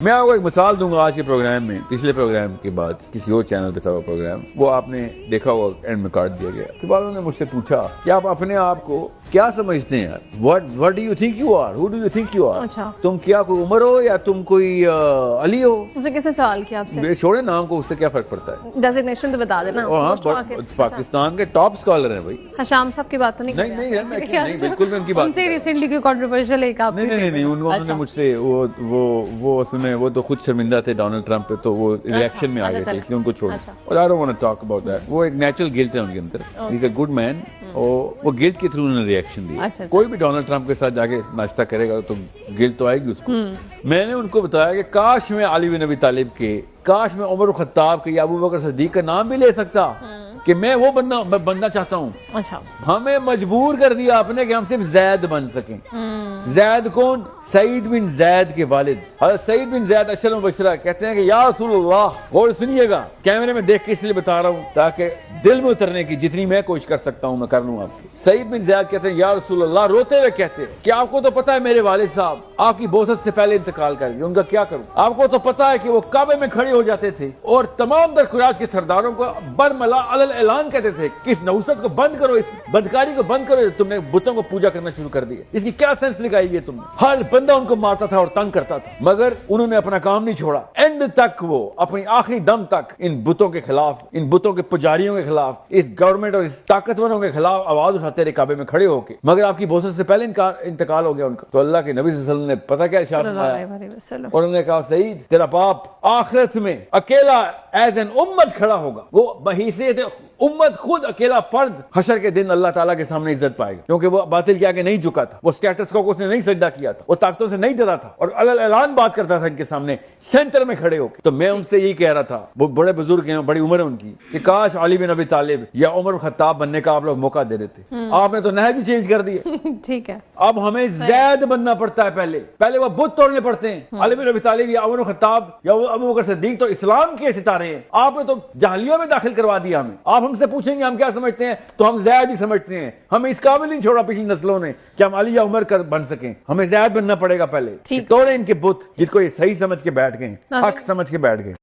मैं आपको एक मिसाल दूंगा आज के प्रोग्राम में। पिछले प्रोग्राम के बाद किसी और चैनल पे था वो प्रोग्राम, वो आपने देखा होगा, एंड में काट दिया गया। के बाद उन्होंने मुझसे पूछा कि आप अपने आप को क्या समझते हैं यार, what do you think you are, who do you think you are. अच्छा। तुम क्या कोई उमर हो या तुम कोई अली हो। मुझसे किसने सवाल किया आपसे? छोड़े नाम को, उससे क्या फर्क पड़ता है। डेजिग्नेशन तो बता देना। हाँ, पाकिस्तान के टॉप स्कॉलर हैं भाई। हशाम साहब की बात तो नहीं कर नहीं रहे? नहीं, बिल्कुल मैं उनकी बात उनसे रिसेंटली कोई कंट्रोवर्शियल एक आप नहीं, उन्होंने मुझसे वो सुने, वो तो खुद शर्मिंदा थे डोनाल्ड ट्रंप पे, तो वो रिएक्शन में आ गए थे, इसलिए उनको छोड़। और I don't want to talk about that. वो एक नेचुरल गिल्ट है उनके अंदर, he is a good man, और वो गिल्ट के थ्रू उन्होंने रिएक्शन दिया। कोई भी डोनाल्ड ट्रंप के साथ जाके नाश्ता करेगा तो गिल्ट तो आएगी उसको। मैंने उनको बताया कि काश मैं अली बिन अबी तालिब के, काश मैं उमर खत्ताब के या अबू बकर सिद्दीक का नाम भी ले सकता, कि मैं वो बनना चाहता हूँ। अच्छा। हमें मजबूर कर दिया आपने कि हम सिर्फ जैद बन सकें। जैद कौन? सईद बिन जैद के वालिद हज़रत सईद बिन जैद अशर मुबशरा कहते हैं कि या रसूलुल्लाह, और सुनिएगा, कैमरे में देख के इसलिए बता रहा हूँ ताकि दिल में उतरने की जितनी मैं कोशिश कर सकता हूँ मैं कर लूँ आपकी। सईद बिन जैद कहते हैं या रसूलुल्लाह, रोते हुए कहते हैं कि आपको तो पता है मेरे वालिद साहब आपकी बोसत से पहले इंतकाल कर गए, उनका क्या करूँ। आपको तो पता है कि वो काबे में खड़े हो जाते थे और तमाम दर कुरैश के सरदारों को बरमला अलल ऐलान कहते थे कि इस नहुसत को बंद करो, इस बदकारी को बंद करो, तुमने बुतों को पूजा करना शुरू कर दिया, इसकी क्या सेंस लगाई है तुमने। हर बंदा उनको मारता था और तंग करता था, मगर उन्होंने अपना काम नहीं छोड़ा। एंड तक वो अपनी आखिरी दम तक इन बुतों के खिलाफ, इन बुतों के पुजारियों के खिलाफ, इस गवर्नमेंट और इस ताकतवरों के खिलाफ आवाज उठाते रहे काबे में खड़े होके। मगर आपकी बोसत से पहले इंतकाल हो गया उनका। तो अल्लाह के नबी सल्लल्लाहु अलैहि वसल्लम ने पता क्या इरशाद फरमाया, और उन्होंने कहा सईद तेरा बाप आखिरत में अकेला एज एन उम्मत खड़ा होगा, वो बहैसियत उम्मत खुद अकेला फर्द हशर के दिन अल्लाह ताला के सामने इज्जत पाएगा, क्योंकि वो बातिल के आगे नहीं झुका था, वो स्टेटस को उसने नहीं सजदा किया था, वो ताकतों से नहीं डरा था और अलल ऐलान बात करता था इनके सामने सेंटर में खड़े होकर। तो मैं उनसे यही कह रहा था, वो बड़े बुजुर्ग हैं, बड़ी उम्र है उनकी, कि काश अली बिन अबी तालिब या उमर खत्ताब बनने का आप लोग मौका दे देते। आपने तो नहज भी चेंज कर दिए। ठीक है, अब हमें जैद बनना पड़ता है। पहले वो बुत तोड़ने पड़ते हैं। अली बिन अबी तालिब या उमर खत्ताब या अबू बकर सिद्दीक तो इस्लाम के सितारे हैं, आपने तो जहलियों में दाखिल करवा दिया हमें। आप हमसे पूछेंगे हम क्या समझते हैं, तो हम जैद ही समझते हैं। हमें इस काबिल नहीं छोड़ा पिछली नस्लों ने कि हम अली या उमर कर बन सकें। हमें जैद बनना पड़ेगा पहले। तोड़े इनके बुत जिसको ये सही समझ के बैठ गए, हक समझ के बैठ गए।